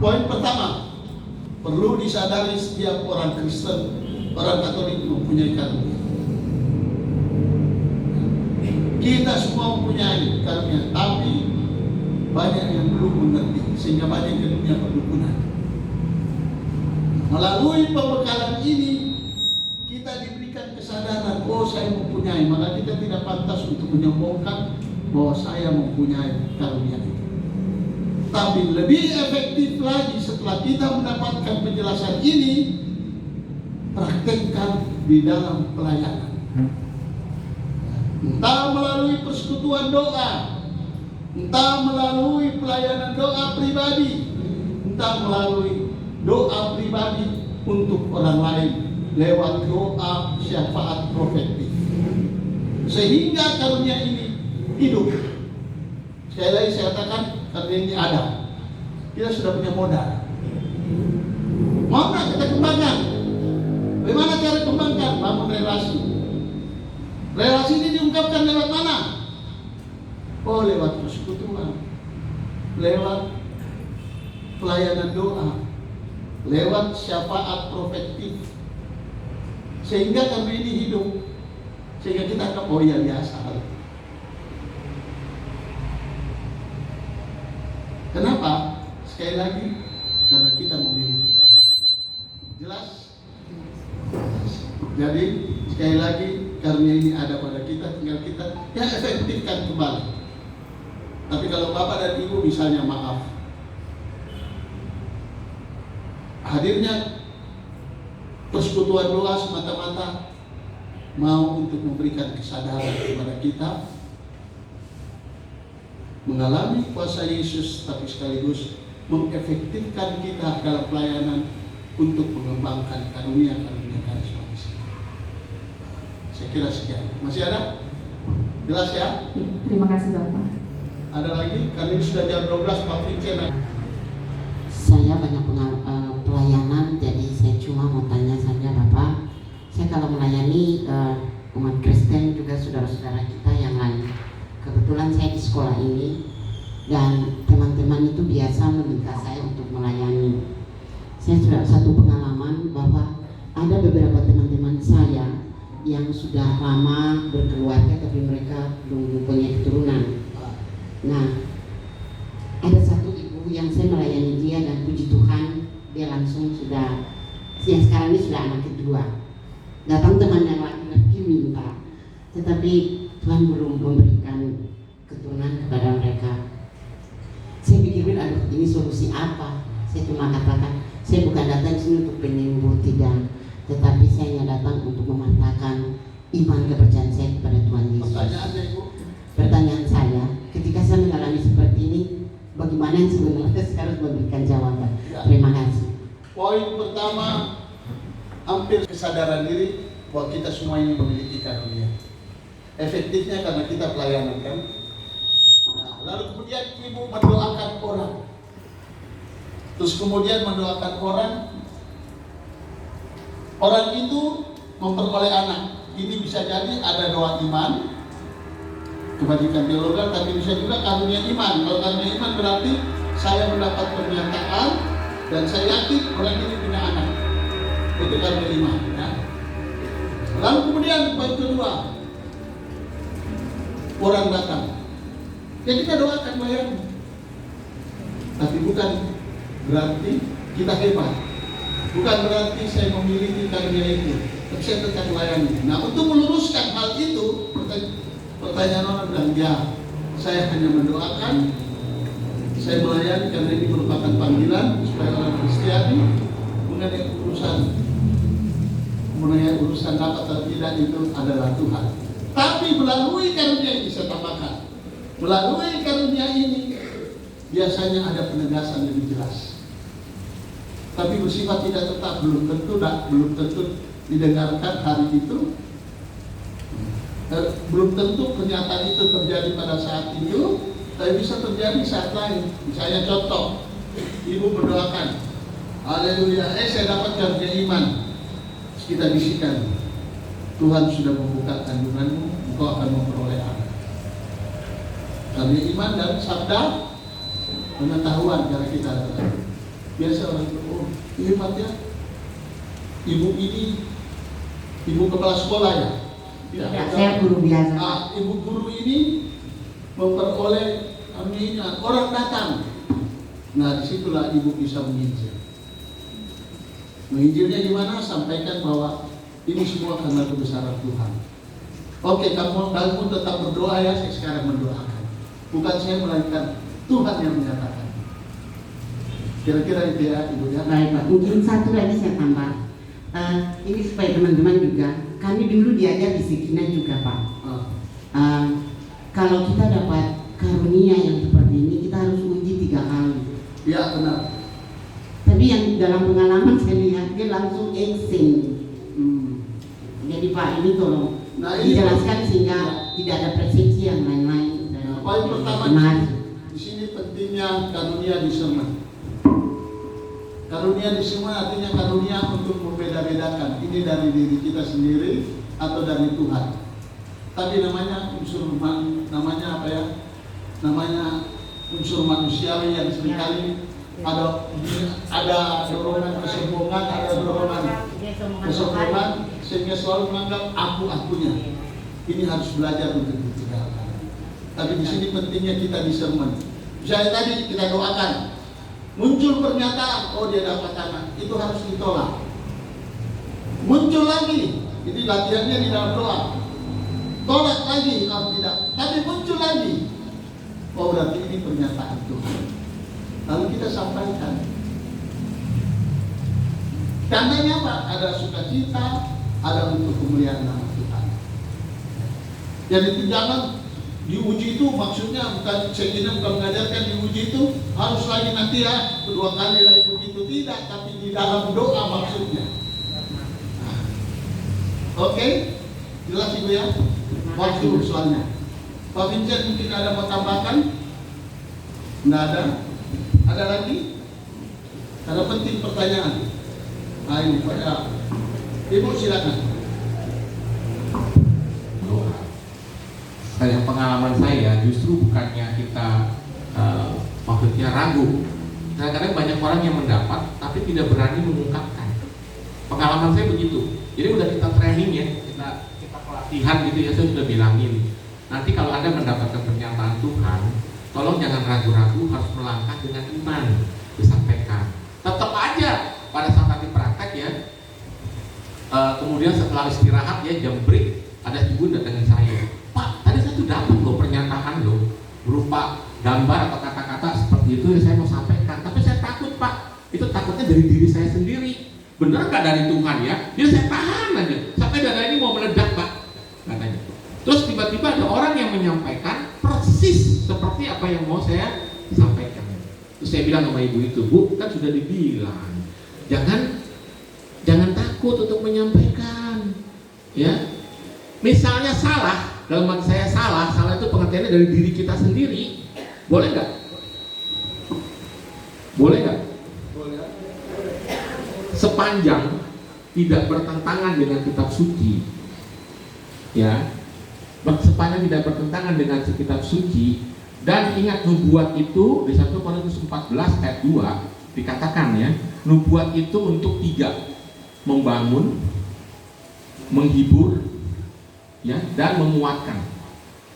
Poin pertama, perlu disadari setiap orang Kristen, orang Katolik mempunyai karunia. Kita semua mempunyai karunia, tapi banyak yang belum mengerti, sehingga banyak yang dunia perdukunan. Melalui pembekalan ini, kita diberikan kesadaran, oh saya mempunyai, maka kita tidak pantas untuk menyombongkan bahwa saya mempunyai karunia itu. Tapi lebih efektif lagi setelah kita mendapatkan penjelasan ini, praktekkan di dalam pelayanan. Entah melalui persekutuan doa, entah melalui pelayanan doa pribadi, entah melalui doa pribadi untuk orang lain lewat doa syafaat profetik, sehingga karunia ini hidup. Sekali lagi saya katakan, karunia ini ada. Kita sudah punya modal. Mau nggak kita kembangkan? Bagaimana cara kembangkan? Bangun relasi. Relasi ini diungkapkan lewat mana? Oh, lewat persekutuan, lewat pelayanan doa, lewat syafaat profetik, sehingga kami ini hidup, sehingga kita akan oh ya biasa. Kenapa? Sekali lagi, karena kita memiliki. Jelas? Jadi sekali lagi, karunia ini ada pada kita, tinggal kita ya efektifkan kembali. Tapi kalau Bapak dan Ibu misalnya maaf, hadirnya persekutuan doa semata-mata mau untuk memberikan kesadaran kepada kita mengalami kuasa Yesus, tapi sekaligus mengefektifkan kita dalam pelayanan untuk mengembangkan karunia-karunia karismatik. Saya kira sekian. Masih ada? Jelas ya? Terima kasih Bapak. Ada lagi? Karena ini sudah jam 12 Pak Vincent. Saya banyak pelayanan, jadi saya cuma mau tanya saja Bapak. Saya kalau melayani umat Kristen juga saudara-saudara kita yang lain. Kebetulan saya di sekolah ini dan teman-teman itu biasa meminta saya untuk melayani. Saya sudah satu pengalaman bahwa ada beberapa teman-teman saya yang sudah lama berkeluarga tapi mereka belum mempunyai keturunan. Nah, ada satu ibu yang saya melayani dia dan puji Tuhan dia langsung sudah, yang sekarang ini sudah anak kedua. Datang teman yang laki-laki minta, tetapi Tuhan belum memberikan keturunan kepada mereka. Saya pikir, aduh ini solusi apa? Saya cuma katakan, saya bukan datang sini untuk penyembuh, tidak, tetapi saya datang untuk memantapkan iman kepercayaan saya kepada Tuhan Yesus. Pertanyaan saya, ketika saya mengalami seperti ini, bagaimana yang sebenarnya saya harus memberikan jawaban? Terima kasih. Poin pertama, hampir kesadaran diri bahwa kita semua ini memiliki karunia. Efektifnya karena kita pelayanan kan. Nah, lalu kemudian ibu mendoakan orang. Terus kemudian mendoakan orang. Orang itu memperoleh anak. Ini bisa jadi ada doa iman, kebajikan teologal, tapi bisa juga karunia iman. Kalau karunia iman berarti saya mendapat pernyataan dan saya yakin orang ini punya anak. Itu karunia iman. Ya. Lalu kemudian poin kedua, orang datang, ya kita doakan bayarnya, tapi bukan berarti kita hebat, bukan berarti saya memiliki karunia itu, tapi saya tetap melayani. Nah, untuk meluruskan hal itu, pertanyaan orang bilang, ya saya hanya mendoakan, saya melayani karena ini merupakan panggilan supaya orang Kristiani mengenai urusan dapat atau tidak itu adalah Tuhan. Tapi melalui karunia ini saya tambahkan, melalui karunia ini biasanya ada penegasan lebih jelas. Tapi bersifat tidak tetap, belum tentu didengarkan hari itu, belum tentu pernyataan itu terjadi pada saat itu, tapi bisa terjadi saat lain. Misalnya contoh, ibu mendoakan, haleluya, saya dapat karunia iman. Terus kita bisikan, Tuhan sudah membuka kandunganmu, engkau akan memperoleh anak. Karunia iman dan sabda pengetahuan cara kita adalah. Biasa orang itu, oh hebat ya, ibu ini ibu kepala sekolah ya. Tidak, saya guru biasa. Ibu guru ini memperoleh orang datang. Nah disitulah ibu bisa menginjil. Menginjilnya gimana? Sampaikan bahwa ini semua karena kebesaran Tuhan. Oke, kamu tetap berdoa ya. Saya sekarang mendoakan. Bukan saya, melainkan Tuhan yang menyatakan. Kira-kira itu ya ibu ya. Baik Pak, mungkin satu lagi saya tambah. Ini supaya teman-teman juga. Kami dulu diajar di Sekina juga Pak. Kalau kita dapat karunia yang seperti ini, kita harus uji 3 kali. Ya benar. Tapi yang dalam pengalaman saya lihat dia langsung exchange. Jadi Pak ini tolong dijelaskan sehingga tidak ada persepsi yang lain-lain. Poin pertama di sini pentingnya karunia discernment. Karunia discernment artinya karunia untuk membeda-bedakan ini dari diri kita sendiri atau dari Tuhan. Tapi namanya unsur manusiawi yang seringkali ada dorongan kesombongan, ada dorongan kesombongan sehingga selalu menganggap akunya. Ini harus belajar untuk ditinggalkan. Tapi di sini pentingnya kita discernment. Misalnya tadi kita doakan, muncul pernyataan, oh dia dapat anak, itu harus ditolak. Muncul lagi, ini latihannya di dalam doa. Tolak lagi, kalau tidak, tapi muncul lagi. Oh berarti ini pernyataan Tuhan. Lalu kita sampaikan. Tandanya apa? Ada sukacita, ada untuk kemuliaan nama Tuhan. Jadi jangan diuji itu maksudnya bukan Sekina bukan mengajarkan diuji itu harus lagi nanti ya 2 kali lagi begitu, tidak, tapi di dalam doa maksudnya. Oke, jelas ibu ya. Waktu soalnya. Pak Vincent mungkin ada mau tambahkan? Nggak ada. Ada lagi? Ada penting pertanyaan. Ini pada ibu silakan. Dari pengalaman saya justru bukannya kita maksudnya ragu. Kadang-kadang banyak orang yang mendapat tapi tidak berani mengungkapkan. Pengalaman saya begitu. Jadi udah kita training ya, kita pelatihan gitu ya, saya sudah bilangin. Nanti kalau Anda mendapatkan pernyataan Tuhan, tolong jangan ragu-ragu, harus melangkah dengan iman, disampaikan. Tetap aja pada saat nanti praktek ya, kemudian setelah istirahat ya jam break, ada ibu datangin saya, Pak, tadi saya tuh dapat loh pernyataan loh, berupa gambar atau kata-kata seperti itu yang saya mau sampaikan, tapi saya takut Pak, itu takutnya dari diri saya sendiri, bener nggak dari Tuhan ya? Dia saya tahan aja, sampai dada ini mau meledak Pak, katanya. Terus tiba-tiba ada orang yang menyampaikan persis seperti apa yang mau saya sampaikan. Terus saya bilang sama ibu itu, Bu, kan sudah dibilang, jangan takut untuk menyampaikan, ya. Misalnya salah, dalam hati saya salah itu pengertiannya dari diri kita sendiri, boleh nggak? Boleh nggak? Boleh. Sepanjang tidak bertentangan dengan kitab suci, ya. Sepanjang tidak bertentangan dengan kitab suci, dan ingat nubuat itu di 1 Korintus 14 ayat 2 dikatakan ya, nubuat itu untuk 3, membangun, menghibur, ya, dan menguatkan.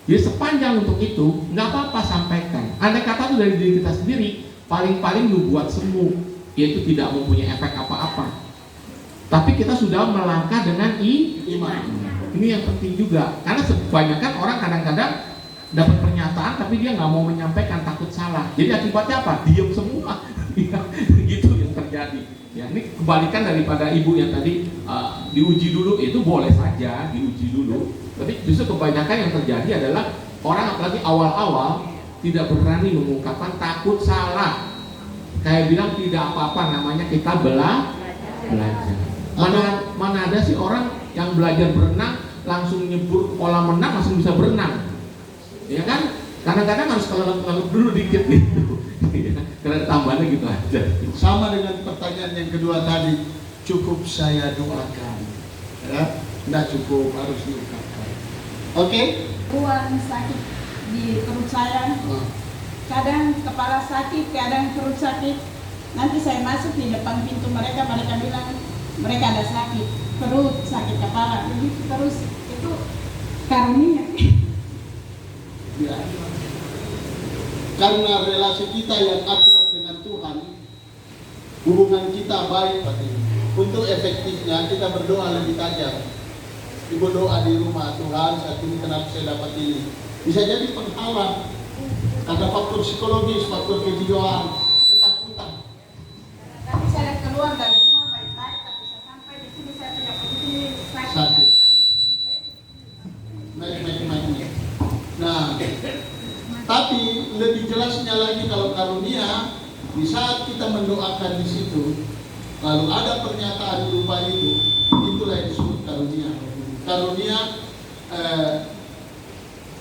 Jadi sepanjang untuk itu nggak apa-apa sampaikan. Andai kata itu dari diri kita sendiri, paling-paling nubuat semu, yaitu tidak mempunyai efek apa-apa. Tapi kita sudah melangkah dengan iman. Ini yang penting juga, karena kebanyakan orang kadang-kadang dapat pernyataan tapi dia nggak mau menyampaikan, takut salah. Jadi akibatnya apa? Diam semua. Gitu yang terjadi. Ya, ini kebalikan daripada ibu yang tadi diuji dulu, itu boleh saja diuji dulu. Tapi justru kebanyakan yang terjadi adalah orang apalagi awal-awal tidak berani mengungkapkan, takut salah. Kayak bilang tidak apa-apa, namanya kita belajar. Mana ada sih orang yang belajar berenang langsung nyebur kolam renang langsung bisa berenang, ya kan? Kadang-kadang harus kelelep dulu dikit gitu, karena tambahannya gitu aja. Sama dengan pertanyaan yang kedua tadi, cukup saya doakan, ya? Nggak cukup, harus diungkapkan. Oke? Uang sakit di perut saya, kadang kepala sakit, kadang perut sakit, Nanti saya masuk di depan pintu mereka, mereka bilang mereka ada sakit perut, sakit kepala, begitu terus. Itu karunia. Ya. Karena relasi kita yang akrab dengan Tuhan, hubungan kita baik. Untuk efektifnya kita berdoa lebih tajam. Ibu doa di rumah, Tuhan saat ini kenapa saya dapat ini. Bisa jadi penghalang. Ada faktor psikologis, faktor kejiwaan, ketakutan. Tapi saya keluar dari rumah baik-baik, tapi saya sampai di sini saya tidak begini Sakit. Naik. Nah, tapi lebih jelasnya lagi kalau karunia, di saat kita mendoakan di situ, lalu ada pernyataan berupa itu, itulah yang disebut karunia. Karunia,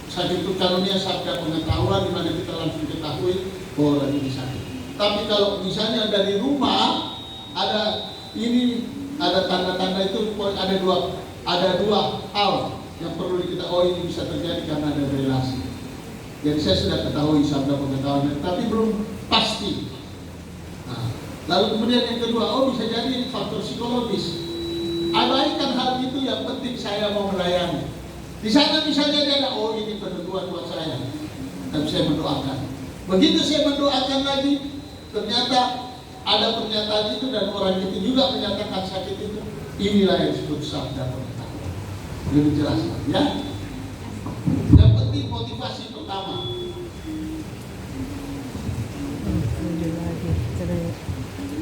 saat itu karunia sabda pengetahuan, di mana kita langsung ketahui bahwa lagi ini sakit. Tapi kalau misalnya dari rumah ada ini, ada tanda-tanda itu, ada dua hal yang perlu kita, oh ini bisa terjadi karena ada relasi. Jadi saya sudah ketahui sabda pengetahuan, tapi belum pasti. Nah, lalu kemudian yang kedua, oh bisa jadi faktor psikologis. Abaikan hal itu, yang penting saya mau melayani. Di sana misalnya dia ada, oh ini penentuan buat saya, dan saya mendoakan. Begitu saya mendoakan lagi, ternyata ada pernyataan itu dan orang itu juga menyatakan sakit itu. Inilah yang disebut sabda pengetahuan. Lebih jelas, ya. Yang penting motivasi pertama.